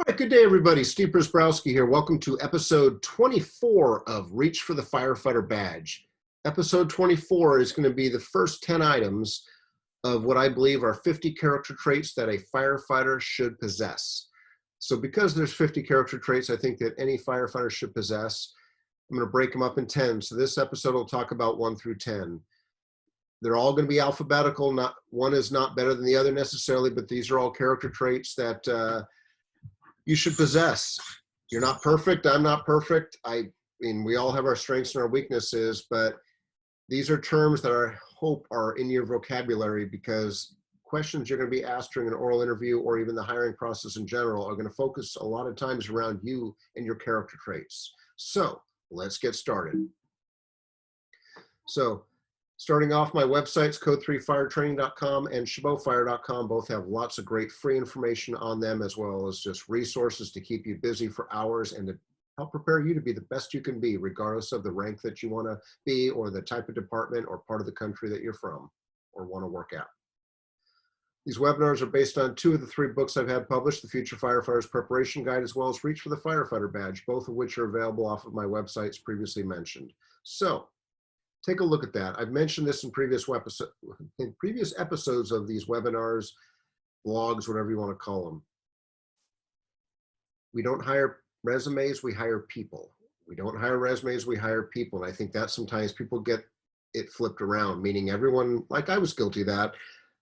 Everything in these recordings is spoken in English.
All right, good day, everybody. Steve Prziborowski here. Welcome to episode 24 of Reach for the Firefighter Badge. Episode 24 is going to be the first 10 items of what I believe are 50 character traits that a firefighter should possess. So because there's 50 character traits I think that any firefighter should possess, I'm going to break them up in 10. So this episode will talk about 1 through 10. They're all going to be alphabetical. Not one is not better than the other necessarily, but these are all character traits that you should possess. You're not perfect. I'm not perfect. I mean, we all have our strengths and our weaknesses, but these are terms that I hope are in your vocabulary because questions you're going to be asked during an oral interview or even the hiring process in general are going to focus a lot of times around you and your character traits. So let's get started. So starting off, my websites, code3firetraining.com and chabotfire.com both have lots of great free information on them, as well as just resources to keep you busy for hours and to help prepare you to be the best you can be, regardless of the rank that you want to be or the type of department or part of the country that you're from or want to work at. These webinars are based on 2 of the 3 books I've had published, The Future Firefighter's Preparation Guide, as well as Reach for the Firefighter Badge, both of which are available off of my websites previously mentioned. So take a look at that. I've mentioned this in previous episodes of these webinars, blogs, whatever you want to call them. We don't hire resumes, we hire people. We don't hire resumes, we hire people. And I think that sometimes people get it flipped around, meaning everyone, like I was guilty of that.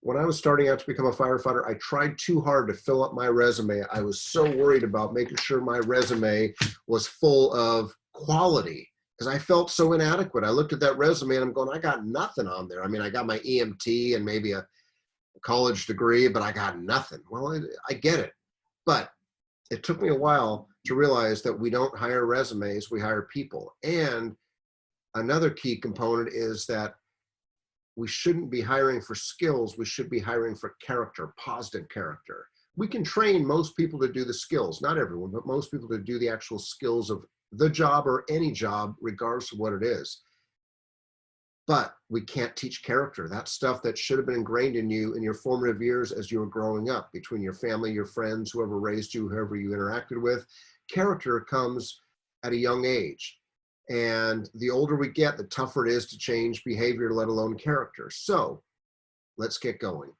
When I was starting out to become a firefighter, I tried too hard to fill up my resume. I was so worried about making sure my resume was full of quality, because I felt so inadequate. I looked at that resume and I'm going, I got nothing on there. I mean, I got my EMT and maybe a college degree, but I got nothing. Well, I get it. But it took me a while to realize that we don't hire resumes, we hire people. And another key component is that we shouldn't be hiring for skills, we should be hiring for character, positive character. We can train most people to do the skills, not everyone, but most people to do the actual skills of the job or any job, regardless of what it is. But we can't teach character. That's stuff that should have been ingrained in you in your formative years as you were growing up, between your family, your friends, whoever raised you, whoever you interacted with. Character comes at a young age. And the older we get, the tougher it is to change behavior, let alone character. So let's get going.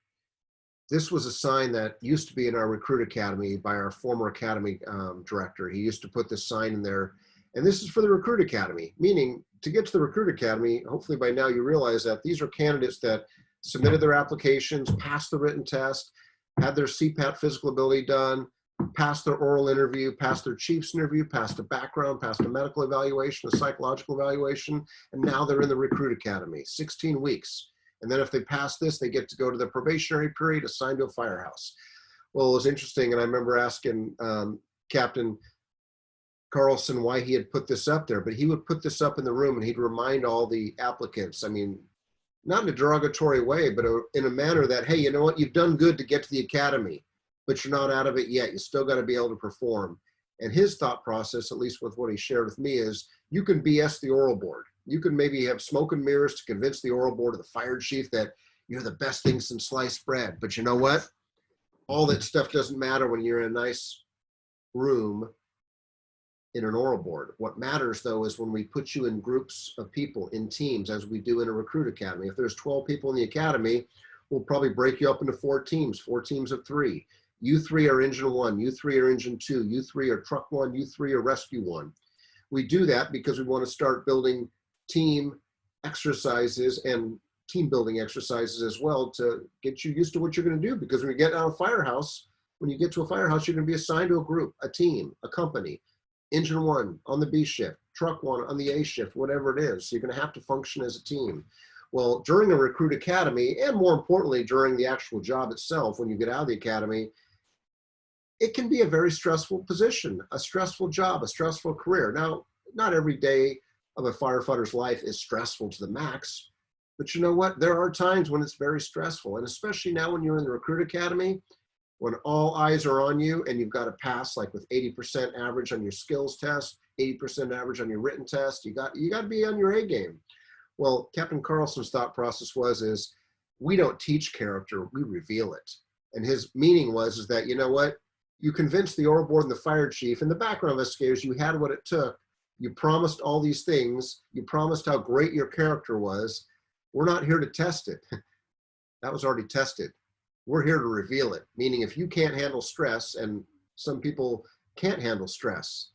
This was a sign that used to be in our recruit academy by our former academy director. He used to put this sign in there, and this is for the recruit academy, meaning to get to the recruit academy, hopefully by now you realize that these are candidates that submitted their applications, passed the written test, had their CPAT physical ability done, passed their oral interview, passed their chief's interview, passed a background, passed a medical evaluation, a psychological evaluation, and now they're in the recruit academy, 16 weeks. And then if they pass this, they get to go to the probationary period, assigned to a firehouse. Well, it was interesting, and I remember asking Captain Carlson why he had put this up there, but he would put this up in the room and he'd remind all the applicants, I mean, not in a derogatory way, but in a manner that, hey, you know what, you've done good to get to the academy, but you're not out of it yet. You still got to be able to perform. And his thought process, at least with what he shared with me, is you can BS the oral board. You can maybe have smoke and mirrors to convince the oral board or the fire chief that you're the best thing since sliced bread. But you know what? All that stuff doesn't matter when you're in a nice room in an oral board. What matters, though, is when we put you in groups of people, in teams, as we do in a recruit academy. If there's 12 people in the academy, we'll probably break you up into 4 teams of 3. You 3 are engine 1, you 3 are engine 2, you 3 are truck 1, you 3 are rescue 1. We do that because we want to start building team exercises and team building exercises as well to get you used to what you're going to do. Because when you get out of a firehouse, when you get to a firehouse, you're going to be assigned to a group, a team, a company. Engine 1 on the B shift, truck 1 on the A shift, whatever it is. So you're going to have to function as a team. Well, during a recruit academy, and more importantly, during the actual job itself, when you get out of the academy, it can be a very stressful position, a stressful job, a stressful career. Now, not every day of a firefighter's life is stressful to the max, but you know what? There are times when it's very stressful, and especially now when you're in the recruit academy, when all eyes are on you and you've got to pass like with 80% average on your skills test, 80% average on your written test, you got to be on your A game. Well, Captain Carlson's thought process is we don't teach character, we reveal it. And his meaning is that, you know what? you convinced the oral board and the fire chief and the background investigators you had what it took. You promised all these things. You promised how great your character was. We're not here to test it. That was already tested. We're here to reveal it, meaning if you can't handle stress, and some people can't handle stress,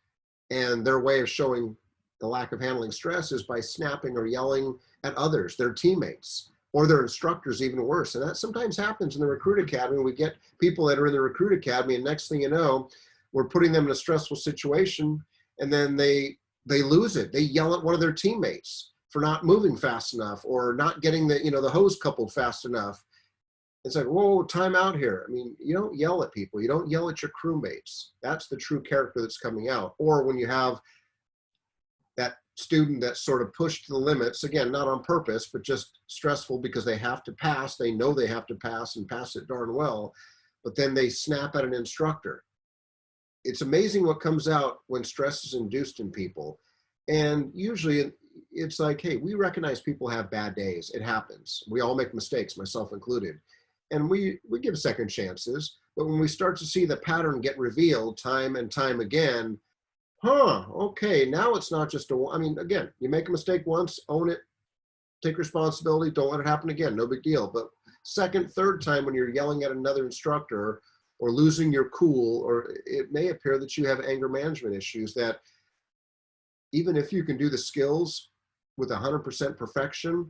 and their way of showing the lack of handling stress is by snapping or yelling at others, their teammates, or their instructors, even worse. And that sometimes happens in the recruit academy. We get people that are in the recruit academy, and next thing you know, we're putting them in a stressful situation, and then they lose it. They yell at one of their teammates for not moving fast enough, or not getting the hose coupled fast enough. It's like, whoa, time out here. I mean, you don't yell at people. You don't yell at your crewmates. That's the true character that's coming out. Or when you have that student that's sort of pushed to the limits, again, not on purpose, but just stressful because they have to pass. They know they have to pass and pass it darn well, but then they snap at an instructor. It's amazing what comes out when stress is induced in people. And usually it's like, hey, we recognize people have bad days. It happens. We all make mistakes, myself included. And we give second chances. But when we start to see the pattern get revealed time and time again, okay, now it's not just again, you make a mistake once, own it, take responsibility, don't let it happen again, no big deal. But second, third time when you're yelling at another instructor or losing your cool, or it may appear that you have anger management issues, that even if you can do the skills with 100% perfection,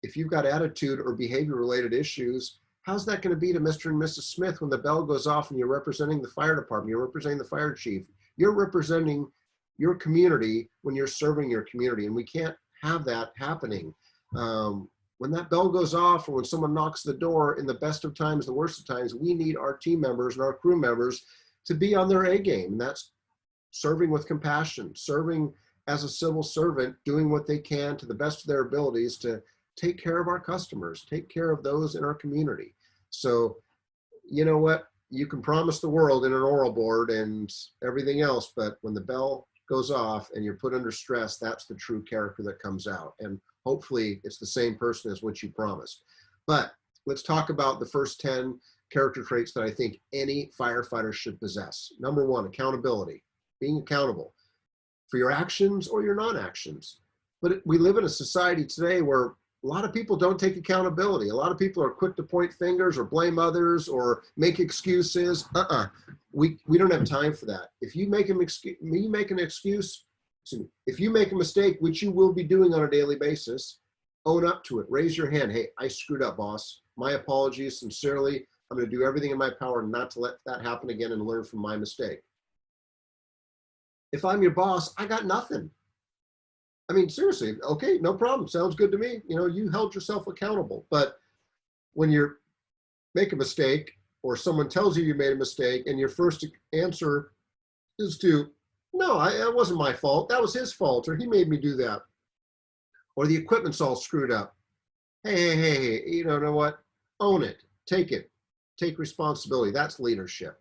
if you've got attitude or behavior related issues, how's that going to be to Mr. and Mrs. Smith when the bell goes off and you're representing the fire department, you're representing the fire chief, you're representing your community when you're serving your community? And we can't have that happening. When that bell goes off, or when someone knocks the door, in the best of times, the worst of times, we need our team members and our crew members to be on their A game. And that's serving with compassion, serving as a civil servant, doing what they can to the best of their abilities to take care of our customers, take care of those in our community. So, you know what? You can promise the world in an oral board and everything else, but when the bell goes off and you're put under stress, that's the true character that comes out. And hopefully it's the same person as what you promised. But let's talk about the first 10 character traits that I think any firefighter should possess. Number one, accountability, being accountable for your actions or your non-actions. But we live in a society today where a lot of people don't take accountability. A lot of people are quick to point fingers or blame others or make excuses. We don't have time for that. If you make if you make a mistake, which you will be doing on a daily basis, own up to it. Raise your hand. Hey, I screwed up, boss. My apologies, sincerely. I'm going to do everything in my power not to let that happen again and learn from my mistake. If I'm your boss, I got nothing. I mean, seriously, okay, no problem. Sounds good to me. You held yourself accountable. But when you make a mistake, or someone tells you made a mistake, and your first answer is to, no, that wasn't my fault. That was his fault, or he made me do that. Or the equipment's all screwed up. Hey, you know what? Own it. Take it. Take responsibility. That's leadership.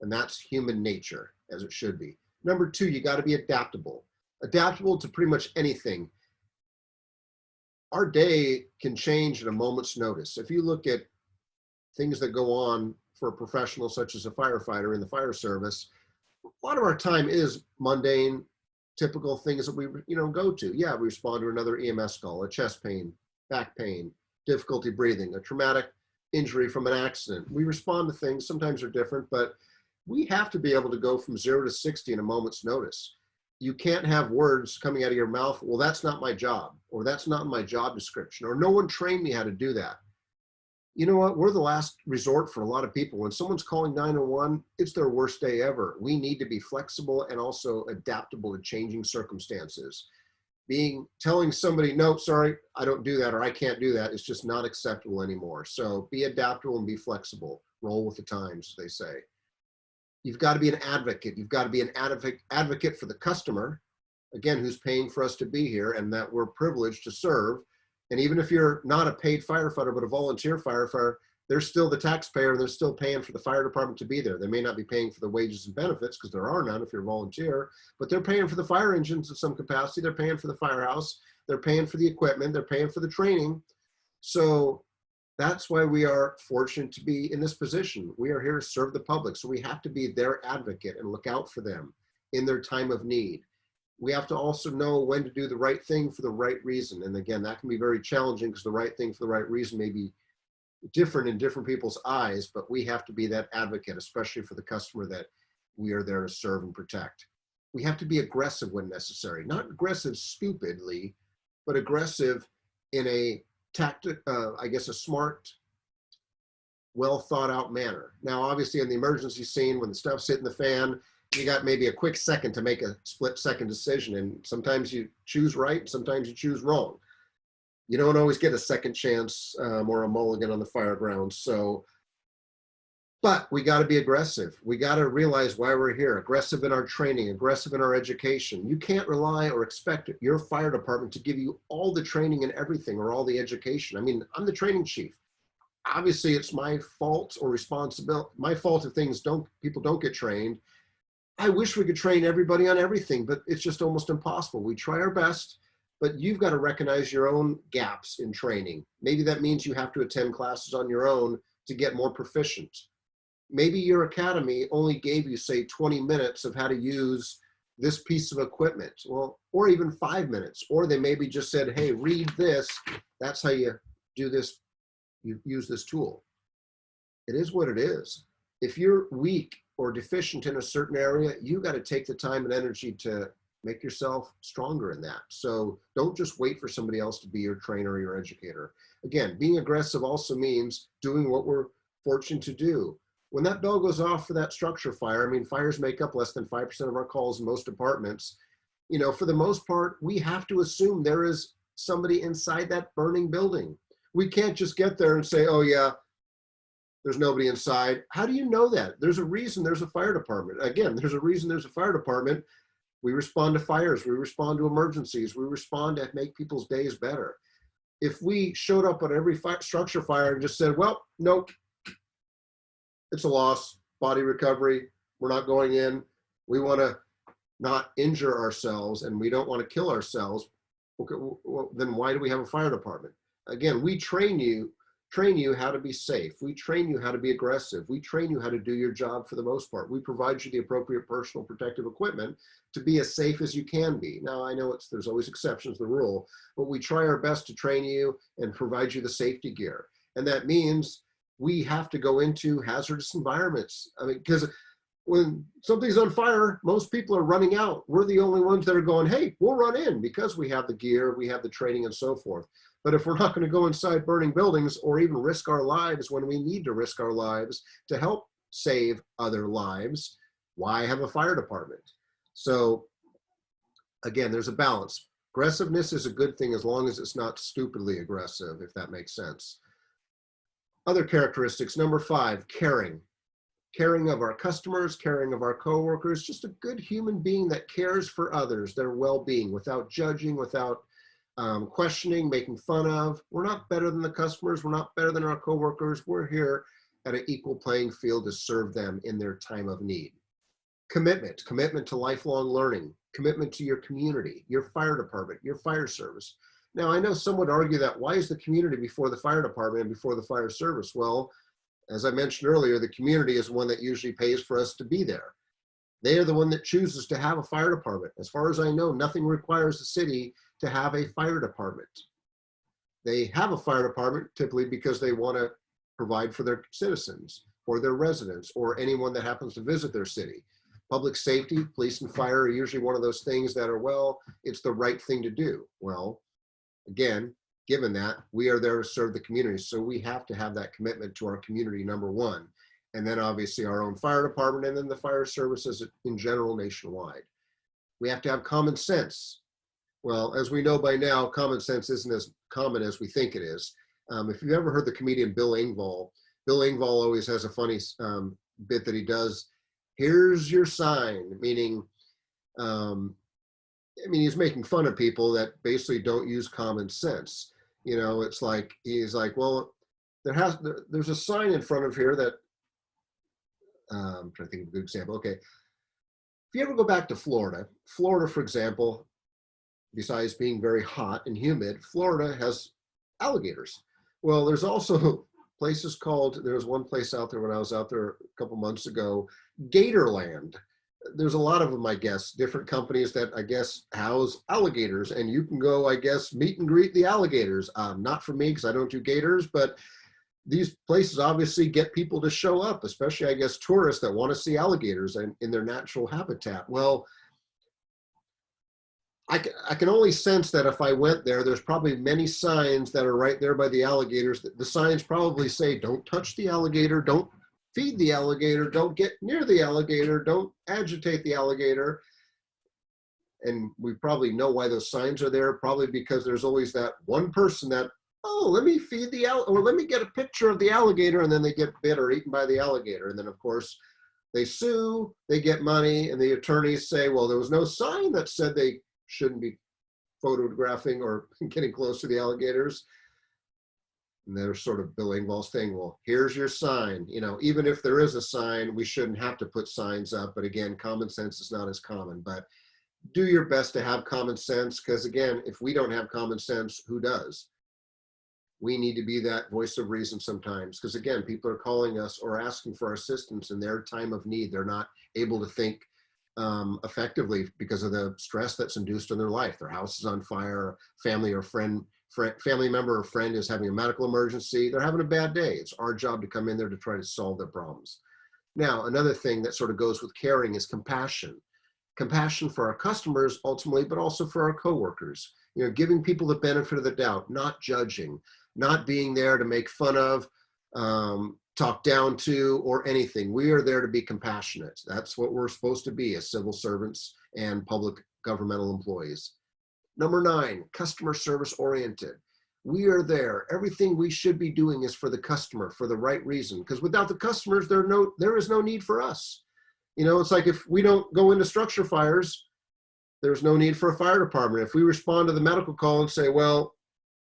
And that's human nature, as it should be. Number two, you got to be adaptable. Adaptable to pretty much anything. Our day can change at a moment's notice. If you look at things that go on for a professional such as a firefighter in the fire service, a lot of our time is mundane, typical things that we go to. Yeah, we respond to another EMS call, a chest pain, back pain, difficulty breathing, a traumatic injury from an accident. We respond to things, sometimes they're different, but we have to be able to go from 0 to 60 in a moment's notice. You can't have words coming out of your mouth, well, that's not my job, or that's not my job description, or no one trained me how to do that. You know what? We're the last resort for a lot of people. When someone's calling 911, it's their worst day ever. We need to be flexible and also adaptable to changing circumstances. Telling somebody, no, sorry, I don't do that, or I can't do that, is just not acceptable anymore. So be adaptable and be flexible. Roll with the times, they say. You've got to be an advocate. You've got to be an advocate for the customer, again, who's paying for us to be here and that we're privileged to serve. And even if you're not a paid firefighter, but a volunteer firefighter, they're still the taxpayer and they're still paying for the fire department to be there. They may not be paying for the wages and benefits because there are none if you're a volunteer, but they're paying for the fire engines in some capacity. They're paying for the firehouse. They're paying for the equipment. They're paying for the training. So That's why we are fortunate to be in this position. We are here to serve the public. So we have to be their advocate and look out for them in their time of need. We have to also know when to do the right thing for the right reason. And again, that can be very challenging because the right thing for the right reason may be different in different people's eyes, but we have to be that advocate, especially for the customer that we are there to serve and protect. We have to be aggressive when necessary, not aggressive stupidly, but aggressive in a I guess a smart, well thought out manner. Now, obviously in the emergency scene, when the stuff's hitting the fan, you got maybe a quick second to make a split second decision. And sometimes you choose right, sometimes you choose wrong. You don't always get a second chance or a mulligan on the fire ground. So, but we got to be aggressive. We got to realize why we're here. Aggressive in our training, aggressive in our education. You can't rely or expect your fire department to give you all the training and everything or all the education. I mean, I'm the training chief. Obviously, it's my fault or responsibility. My fault if people don't get trained. I wish we could train everybody on everything, but it's just almost impossible. We try our best, but you've got to recognize your own gaps in training. Maybe that means you have to attend classes on your own to get more proficient. Maybe your academy only gave you, say, 20 minutes of how to use this piece of equipment, well, or even 5 minutes, or they maybe just said, hey, read this. That's how you do this. You use this tool. It is what it is. If you're weak or deficient in a certain area, you got to take the time and energy to make yourself stronger in that. So don't just wait for somebody else to be your trainer or your educator. Again, being aggressive also means doing what we're fortunate to do. When that bell goes off for that structure fire, I mean, fires make up less than 5% of our calls in most departments. You know, for the most part, we have to assume there is somebody inside that burning building. We can't just get there and say, oh yeah, there's nobody inside. How do you know that? There's a reason there's a fire department. Again, there's a reason there's a fire department. We respond to fires. We respond to emergencies. We respond to make people's days better. If we showed up at every structure fire and just said, well, nope, it's a loss, body recovery, we're not going in. We want to not injure ourselves and we don't want to kill ourselves. Okay, well, then why do we have a fire department? Again, we train you how to be safe. We train you how to be aggressive. We train you how to do your job for the most part. We provide you the appropriate personal protective equipment to be as safe as you can be. Now, I know there's always exceptions to the rule, but we try our best to train you and provide you the safety gear. And that means we have to go into hazardous environments. I mean, because when something's on fire, most people are running out. We're the only ones that are going, hey, we'll run in because we have the gear, we have the training and so forth. But if we're not going to go inside burning buildings or even risk our lives when we need to risk our lives to help save other lives, why have a fire department? So again, there's a balance. Aggressiveness is a good thing as long as it's not stupidly aggressive, if that makes sense. Other characteristics, number 5, caring. Caring of our customers, caring of our coworkers, just a good human being that cares for others, their well-being, without judging, without questioning, making fun of. We're not better than the customers. We're not better than our coworkers. We're here at an equal playing field to serve them in their time of need. Commitment to lifelong learning, commitment to your community, your fire department, your fire service. Now, I know some would argue that why is the community before the fire department and before the fire service? Well, as I mentioned earlier, the community is one that usually pays for us to be there. They are the one that chooses to have a fire department. As far as I know, nothing requires the city to have a fire department. They have a fire department typically because they want to provide for their citizens or their residents or anyone that happens to visit their city. Public safety, police and fire are usually one of those things that are, well, it's the right thing to do. Well, again, given that, we are there to serve the community. So we have to have that commitment to our community, number 1. And then obviously our own fire department and then the fire services in general nationwide. We have to have common sense. Well, as we know by now, common sense isn't as common as we think it is. If you've ever heard the comedian Bill Engvall always has a funny bit that he does. Here's your sign, meaning, he's making fun of people that basically don't use common sense. You know, it's like, he's like, well, there's a sign in front of here that, I'm trying to think of a good example. Okay. If you ever go back to Florida, for example, besides being very hot and humid, Florida has alligators. Well, there's also places called, there was one place out there when I was out there a couple months ago, Gatorland. There's a lot of them, I guess, different companies that I guess house alligators, and you can go, I guess, meet and greet the alligators. Not for me because I don't do gators, but these places obviously get people to show up, especially I guess tourists that want to see alligators in their natural habitat. Well, I can only sense that if I went there, there's probably many signs that are right there by the alligators. The signs probably say, don't touch the alligator, don't feed the alligator, don't get near the alligator, don't agitate the alligator. And we probably know why those signs are there, probably because there's always that one person that, oh, let me feed the or let me get a picture of the alligator, and then they get bit or eaten by the alligator. And then of course they sue, they get money, and the attorneys say, well, there was no sign that said they shouldn't be photographing or getting close to the alligators. And they're sort of Bill Engvall's thing, well, here's your sign. You know, even if there is a sign, we shouldn't have to put signs up. But again, common sense is not as common. But do your best to have common sense, because again, if we don't have common sense, who does? We need to be that voice of reason sometimes, because again, people are calling us or asking for assistance in their time of need. They're not able to think effectively because of the stress that's induced in their life. Their house is on fire, family or family member or friend is having a medical emergency. They're having a bad day. It's our job to come in there to try to solve their problems. Now, another thing that sort of goes with caring is compassion. Compassion for our customers ultimately, but also for our coworkers. You know, giving people the benefit of the doubt, not judging, not being there to make fun of, talk down to, or anything. We are there to be compassionate. That's what we're supposed to be as civil servants and public governmental employees. Number 9, customer service oriented. We are there. Everything we should be doing is for the customer, for the right reason, because without the customers, there is no need for us. You know, it's like if we don't go into structure fires, there's no need for a fire department. If we respond to the medical call and say, well,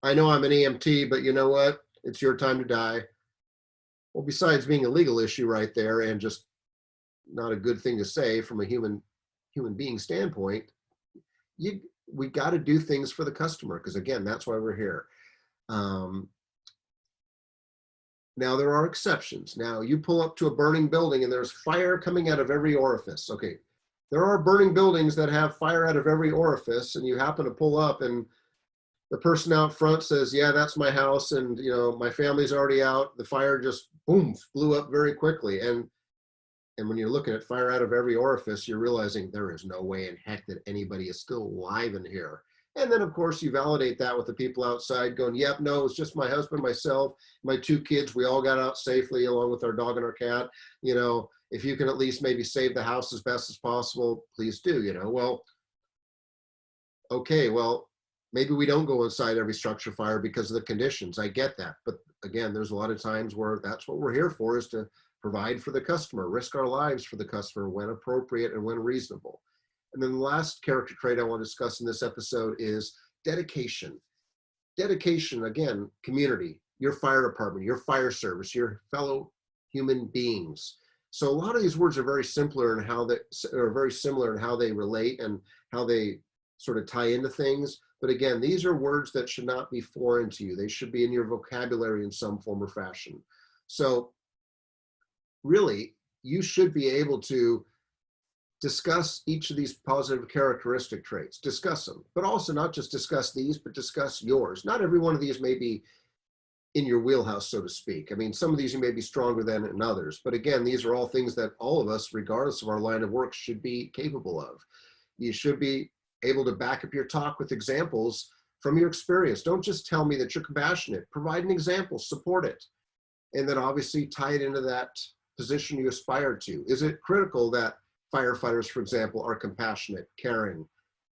I know I'm an EMT, but you know what? It's your time to die. Well, besides being a legal issue right there and just not a good thing to say from a human being standpoint, we got to do things for the customer, because again, that's why we're here. Now there are exceptions. Now you pull up to a burning building and there's fire coming out of every orifice. Okay, there are burning buildings that have fire out of every orifice, and you happen to pull up and the person out front says, yeah, that's my house, and you know, my family's already out. The fire just boom, blew up very quickly. And when you're looking at fire out of every orifice, you're realizing there is no way in heck that anybody is still alive in here. And then of course you validate that with the people outside going, yep, no, it's just my husband, myself, my 2 kids. We all got out safely along with our dog and our cat. You know, if you can at least maybe save the house as best as possible, please do, you know. Well, okay, well, maybe we don't go inside every structure fire because of the conditions. I get that. But again, there's a lot of times where that's what we're here for, is to provide for the customer, risk our lives for the customer when appropriate and when reasonable. And then the last character trait I want to discuss in this episode is dedication. Dedication, again, community, your fire department, your fire service, your fellow human beings. So a lot of these words are very similar in how they relate and how they sort of tie into things. But again, these are words that should not be foreign to you. They should be in your vocabulary in some form or fashion. So really, you should be able to discuss each of these positive characteristic traits, discuss them, but also not just discuss these, but discuss yours. Not every one of these may be in your wheelhouse, so to speak. I mean, some of these you may be stronger than in others, but again, these are all things that all of us, regardless of our line of work, should be capable of. You should be able to back up your talk with examples from your experience. Don't just tell me that you're compassionate. Provide an example, support it, and then obviously tie it into that position you aspire to. Is it critical that firefighters, for example, are compassionate, caring,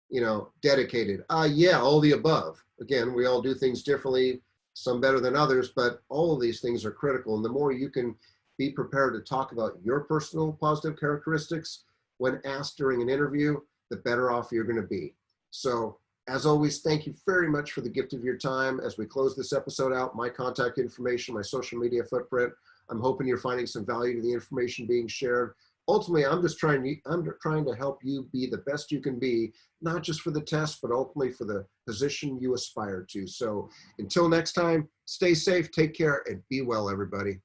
you know, dedicated? Yeah, all the above. Again, we all do things differently, some better than others, but all of these things are critical. And the more you can be prepared to talk about your personal positive characteristics when asked during an interview, the better off you're going to be. So as always, thank you very much for the gift of your time. As we close this episode out, my contact information, my social media footprint, I'm hoping you're finding some value to the information being shared. Ultimately, I'm trying to help you be the best you can be, not just for the test, but ultimately for the position you aspire to. So until next time, stay safe, take care, and be well, everybody.